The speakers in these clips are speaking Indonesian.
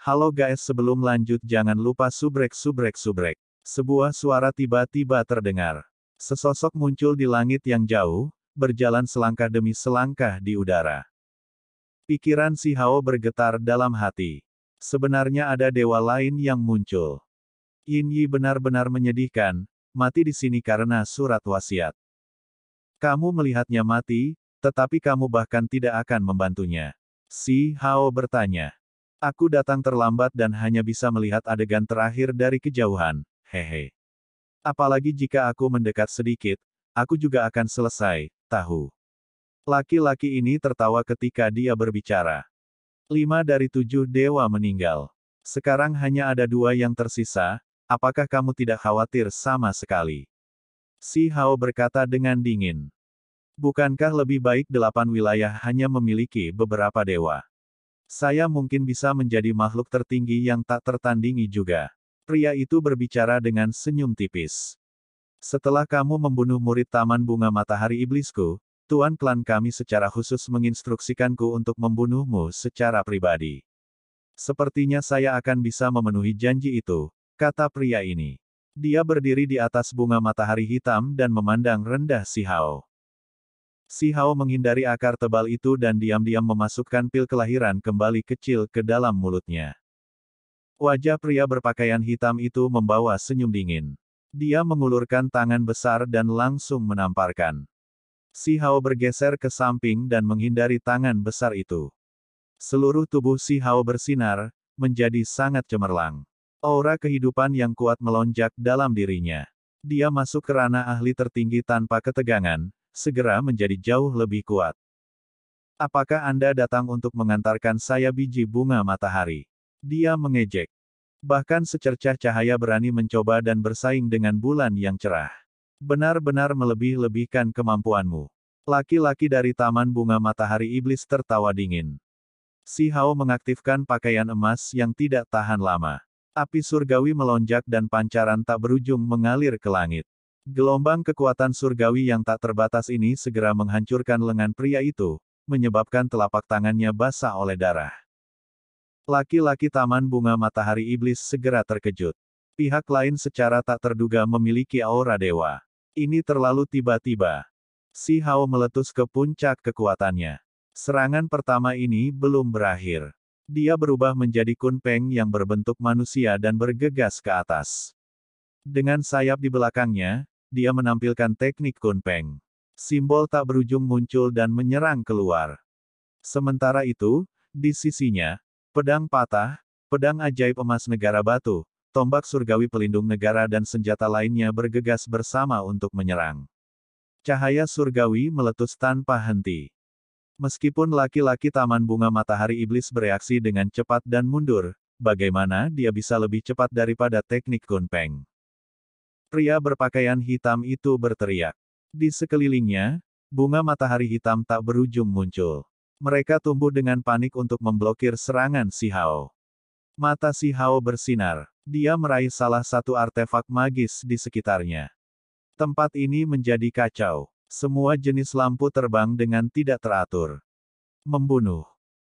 Halo guys, sebelum lanjut jangan lupa subrek. Sebuah suara tiba-tiba terdengar. Sesosok muncul di langit yang jauh, berjalan selangkah demi selangkah di udara. Pikiran si Hao bergetar dalam hati. Sebenarnya ada dewa lain yang muncul. Yin Yi benar-benar menyedihkan, mati di sini karena surat wasiat. Kamu melihatnya mati, tetapi kamu bahkan tidak akan membantunya. Si Hao bertanya. Aku datang terlambat dan hanya bisa melihat adegan terakhir dari kejauhan, hehe. Apalagi jika aku mendekat sedikit, aku juga akan selesai, tahu. Laki-laki ini tertawa ketika dia berbicara. 5 dari 7 dewa meninggal. Sekarang hanya ada 2 yang tersisa, apakah kamu tidak khawatir sama sekali? Si Hao berkata dengan dingin. Bukankah lebih baik 8 wilayah hanya memiliki beberapa dewa? Saya mungkin bisa menjadi makhluk tertinggi yang tak tertandingi juga. Pria itu berbicara dengan senyum tipis. Setelah kamu membunuh murid Taman Bunga Matahari Iblisku, Tuan klan kami secara khusus menginstruksikanku untuk membunuhmu secara pribadi. Sepertinya saya akan bisa memenuhi janji itu, kata pria ini. Dia berdiri di atas bunga matahari hitam dan memandang rendah si Hao. Si Hao menghindari akar tebal itu dan diam-diam memasukkan pil kelahiran kembali kecil ke dalam mulutnya. Wajah pria berpakaian hitam itu membawa senyum dingin. Dia mengulurkan tangan besar dan langsung menamparkan. Si Hao bergeser ke samping dan menghindari tangan besar itu. Seluruh tubuh si Hao bersinar, menjadi sangat cemerlang. Aura kehidupan yang kuat melonjak dalam dirinya. Dia masuk ke ranah ahli tertinggi tanpa ketegangan, segera menjadi jauh lebih kuat. Apakah Anda datang untuk mengantarkan saya biji bunga matahari? Dia mengejek. Bahkan secercah cahaya berani mencoba dan bersaing dengan bulan yang cerah. Benar-benar melebih-lebihkan kemampuanmu. Laki-laki dari Taman Bunga Matahari Iblis tertawa dingin. Si Hao mengaktifkan pakaian emas yang tidak tahan lama. Api surgawi melonjak dan pancaran tak berujung mengalir ke langit. Gelombang kekuatan surgawi yang tak terbatas ini segera menghancurkan lengan pria itu, menyebabkan telapak tangannya basah oleh darah. Laki-laki Taman Bunga Matahari Iblis segera terkejut. Pihak lain secara tak terduga memiliki aura dewa. Ini terlalu tiba-tiba. Si Hao meletus ke puncak kekuatannya. Serangan pertama ini belum berakhir. Dia berubah menjadi kunpeng yang berbentuk manusia dan bergegas ke atas. Dengan sayap di belakangnya, dia menampilkan teknik kunpeng. Simbol tak berujung muncul dan menyerang keluar. Sementara itu, di sisinya, pedang patah, pedang ajaib emas negara batu, tombak surgawi pelindung negara dan senjata lainnya bergegas bersama untuk menyerang. Cahaya surgawi meletus tanpa henti. Meskipun laki-laki Taman Bunga Matahari Iblis bereaksi dengan cepat dan mundur, bagaimana dia bisa lebih cepat daripada teknik kunpeng? Pria berpakaian hitam itu berteriak. Di sekelilingnya, bunga matahari hitam tak berujung muncul. Mereka tumbuh dengan panik untuk memblokir serangan si Hao. Mata si Hao bersinar. Dia meraih salah satu artefak magis di sekitarnya. Tempat ini menjadi kacau. Semua jenis lampu terbang dengan tidak teratur. Membunuh.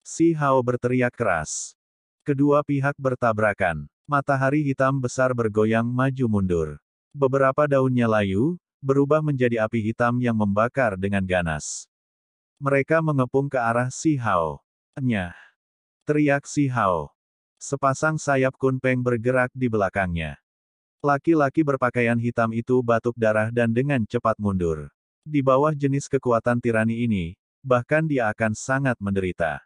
Si Hao berteriak keras. Kedua pihak bertabrakan. Matahari hitam besar bergoyang maju mundur. Beberapa daunnya layu, berubah menjadi api hitam yang membakar dengan ganas. Mereka mengepung ke arah si Hao. Nyah! Teriak si Hao. Sepasang sayap kunpeng bergerak di belakangnya. Laki-laki berpakaian hitam itu batuk darah dan dengan cepat mundur. Di bawah jenis kekuatan tirani ini, bahkan dia akan sangat menderita.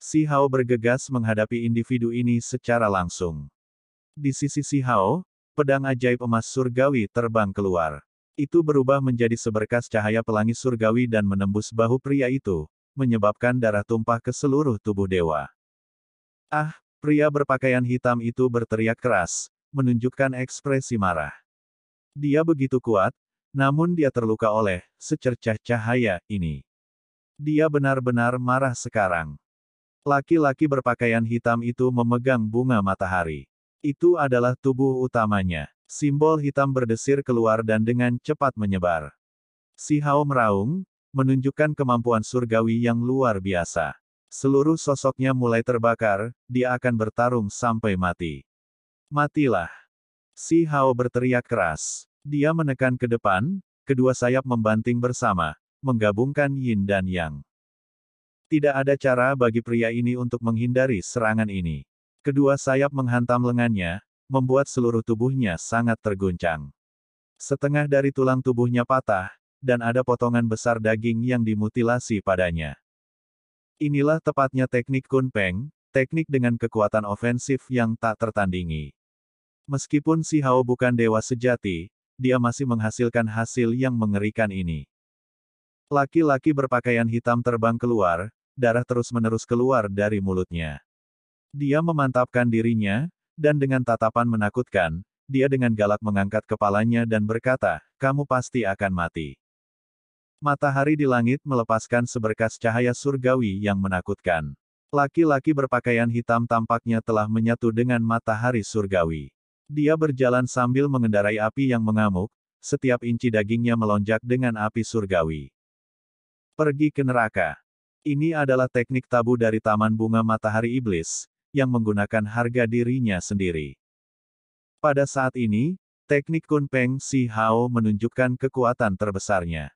Si Hao bergegas menghadapi individu ini secara langsung. Di sisi si Hao, pedang ajaib emas surgawi terbang keluar. Itu berubah menjadi seberkas cahaya pelangi surgawi dan menembus bahu pria itu, menyebabkan darah tumpah ke seluruh tubuh dewa. Ah, pria berpakaian hitam itu berteriak keras, menunjukkan ekspresi marah. Dia begitu kuat, namun dia terluka oleh secercah cahaya ini. Dia benar-benar marah sekarang. Laki-laki berpakaian hitam itu memegang bunga matahari. Itu adalah tubuh utamanya. Simbol hitam berdesir keluar dan dengan cepat menyebar. Si Hao meraung, menunjukkan kemampuan surgawi yang luar biasa. Seluruh sosoknya mulai terbakar, dia akan bertarung sampai mati. Matilah! Si Hao berteriak keras. Dia menekan ke depan, kedua sayap membanting bersama, menggabungkan yin dan yang. Tidak ada cara bagi pria ini untuk menghindari serangan ini. Kedua sayap menghantam lengannya, membuat seluruh tubuhnya sangat terguncang. Setengah dari tulang tubuhnya patah, dan ada potongan besar daging yang dimutilasi padanya. Inilah tepatnya teknik Kun Peng, teknik dengan kekuatan ofensif yang tak tertandingi. Meskipun Si Hao bukan dewa sejati, dia masih menghasilkan hasil yang mengerikan ini. Laki-laki berpakaian hitam terbang keluar, darah terus-menerus keluar dari mulutnya. Dia memantapkan dirinya, dan dengan tatapan menakutkan, dia dengan galak mengangkat kepalanya dan berkata, "Kamu pasti akan mati." Matahari di langit melepaskan seberkas cahaya surgawi yang menakutkan. Laki-laki berpakaian hitam tampaknya telah menyatu dengan matahari surgawi. Dia berjalan sambil mengendarai api yang mengamuk, setiap inci dagingnya melonjak dengan api surgawi. Pergi ke neraka. Ini adalah teknik tabu dari Taman Bunga Matahari Iblis, yang menggunakan harga dirinya sendiri. Pada saat ini, teknik Kun Peng Si Hao menunjukkan kekuatan terbesarnya.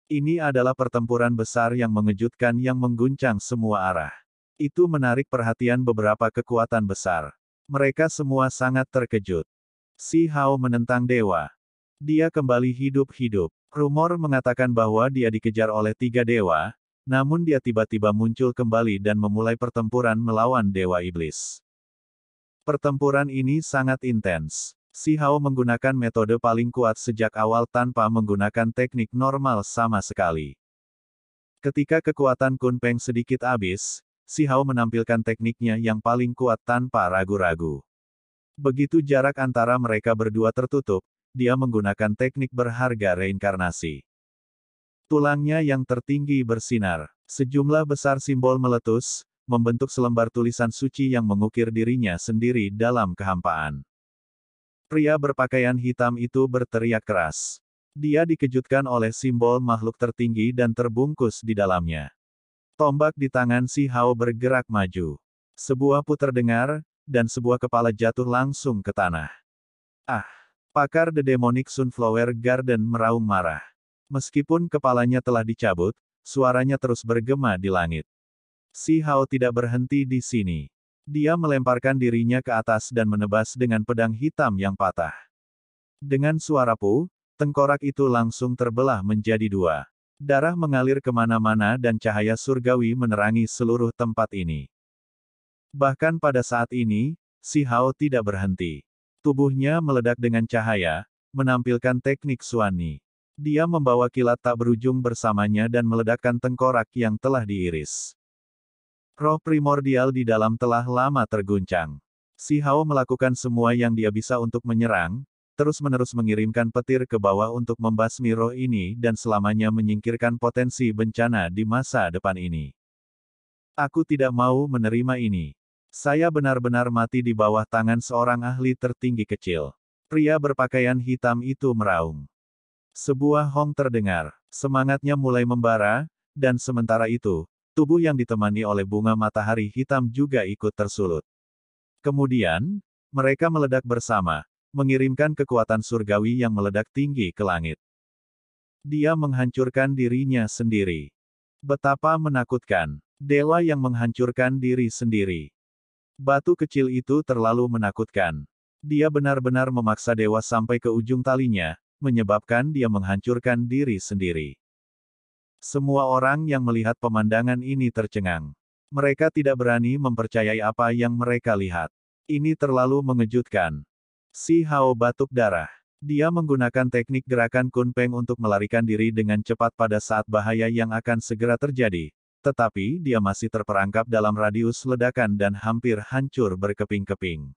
Ini adalah pertempuran besar yang mengejutkan yang mengguncang semua arah. Itu menarik perhatian beberapa kekuatan besar. Mereka semua sangat terkejut. Si Hao menentang dewa. Dia kembali hidup-hidup. Rumor mengatakan bahwa dia dikejar oleh 3 dewa, namun dia tiba-tiba muncul kembali dan memulai pertempuran melawan dewa iblis. Pertempuran ini sangat intens. Si Hao menggunakan metode paling kuat sejak awal tanpa menggunakan teknik normal sama sekali. Ketika kekuatan Kun Peng sedikit habis, Si Hao menampilkan tekniknya yang paling kuat tanpa ragu-ragu. Begitu jarak antara mereka berdua tertutup, dia menggunakan teknik berharga reinkarnasi. Tulangnya yang tertinggi bersinar. Sejumlah besar simbol meletus, membentuk selembar tulisan suci yang mengukir dirinya sendiri dalam kehampaan. Pria berpakaian hitam itu berteriak keras. Dia dikejutkan oleh simbol makhluk tertinggi dan terbungkus di dalamnya. Tombak di tangan Si Hao bergerak maju. Sebuah puter dengar, dan sebuah kepala jatuh langsung ke tanah. Ah! Pakar The Demonic Sunflower Garden meraung marah. Meskipun kepalanya telah dicabut, suaranya terus bergema di langit. Si Hao tidak berhenti di sini. Dia melemparkan dirinya ke atas dan menebas dengan pedang hitam yang patah. Dengan suara puh, tengkorak itu langsung terbelah menjadi 2. Darah mengalir kemana-mana dan cahaya surgawi menerangi seluruh tempat ini. Bahkan pada saat ini, Si Hao tidak berhenti. Tubuhnya meledak dengan cahaya, menampilkan teknik Xuanni. Dia membawa kilat tak berujung bersamanya dan meledakkan tengkorak yang telah diiris. Roh primordial di dalam telah lama terguncang. Si Hao melakukan semua yang dia bisa untuk menyerang, terus-menerus mengirimkan petir ke bawah untuk membasmi roh ini dan selamanya menyingkirkan potensi bencana di masa depan ini. Aku tidak mau menerima ini. Saya benar-benar mati di bawah tangan seorang ahli tertinggi kecil. Pria berpakaian hitam itu meraung. Sebuah hong terdengar. Semangatnya mulai membara, dan sementara itu, tubuh yang ditemani oleh bunga matahari hitam juga ikut tersulut. Kemudian, mereka meledak bersama, mengirimkan kekuatan surgawi yang meledak tinggi ke langit. Dia menghancurkan dirinya sendiri. Betapa menakutkan. Dewa yang menghancurkan diri sendiri. Batu kecil itu terlalu menakutkan. Dia benar-benar memaksa dewa sampai ke ujung talinya, menyebabkan dia menghancurkan diri sendiri. Semua orang yang melihat pemandangan ini tercengang. Mereka tidak berani mempercayai apa yang mereka lihat. Ini terlalu mengejutkan. Si Hao batuk darah. Dia menggunakan teknik gerakan Kun Peng untuk melarikan diri dengan cepat pada saat bahaya yang akan segera terjadi. Tetapi dia masih terperangkap dalam radius ledakan dan hampir hancur berkeping-keping.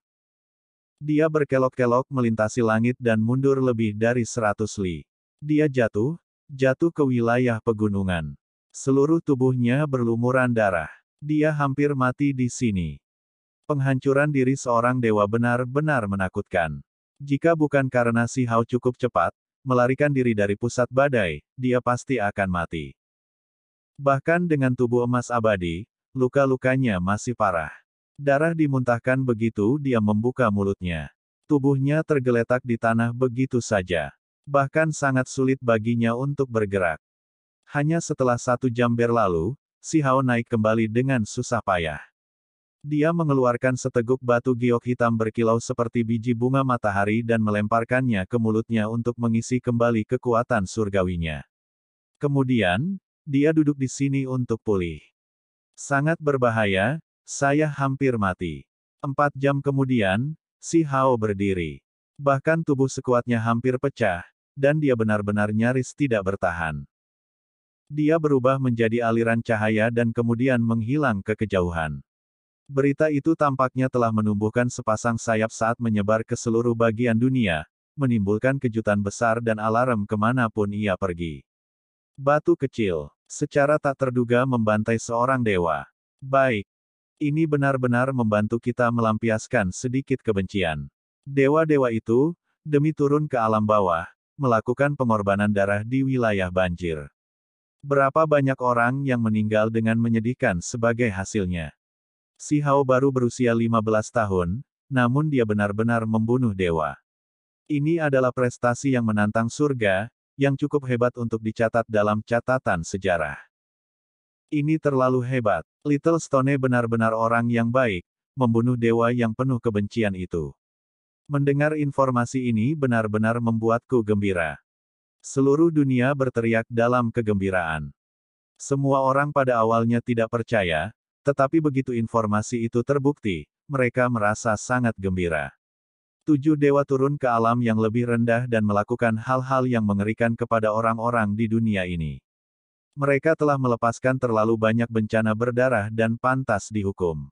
Dia berkelok-kelok melintasi langit dan mundur lebih dari 100 li. Dia jatuh ke wilayah pegunungan. Seluruh tubuhnya berlumuran darah. Dia hampir mati di sini. Penghancuran diri seorang dewa benar-benar menakutkan. Jika bukan karena Si Hao cukup cepat, melarikan diri dari pusat badai, dia pasti akan mati. Bahkan dengan tubuh emas abadi, luka-lukanya masih parah. Darah dimuntahkan begitu dia membuka mulutnya. Tubuhnya tergeletak di tanah begitu saja. Bahkan sangat sulit baginya untuk bergerak. Hanya setelah 1 jam berlalu, si Hao naik kembali dengan susah payah. Dia mengeluarkan seteguk batu giok hitam berkilau seperti biji bunga matahari dan melemparkannya ke mulutnya untuk mengisi kembali kekuatan surgawinya. Kemudian, dia duduk di sini untuk pulih. Sangat berbahaya, saya hampir mati. 4 jam kemudian, si Hao berdiri. Bahkan tubuh sekuatnya hampir pecah, dan dia benar-benar nyaris tidak bertahan. Dia berubah menjadi aliran cahaya dan kemudian menghilang ke kejauhan. Berita itu tampaknya telah menumbuhkan sepasang sayap saat menyebar ke seluruh bagian dunia, menimbulkan kejutan besar dan alarm kemanapun ia pergi. Batu kecil, secara tak terduga membantai seorang dewa. Baik. Ini benar-benar membantu kita melampiaskan sedikit kebencian. Dewa-dewa itu, demi turun ke alam bawah, melakukan pengorbanan darah di wilayah banjir. Berapa banyak orang yang meninggal dengan menyedihkan sebagai hasilnya. Si Hao baru berusia 15 tahun, namun dia benar-benar membunuh dewa. Ini adalah prestasi yang menantang surga, yang cukup hebat untuk dicatat dalam catatan sejarah. Ini terlalu hebat. Little Stone benar-benar orang yang baik, membunuh dewa yang penuh kebencian itu. Mendengar informasi ini benar-benar membuatku gembira. Seluruh dunia berteriak dalam kegembiraan. Semua orang pada awalnya tidak percaya, tetapi begitu informasi itu terbukti, mereka merasa sangat gembira. 7 dewa turun ke alam yang lebih rendah dan melakukan hal-hal yang mengerikan kepada orang-orang di dunia ini. Mereka telah melepaskan terlalu banyak bencana berdarah dan pantas dihukum.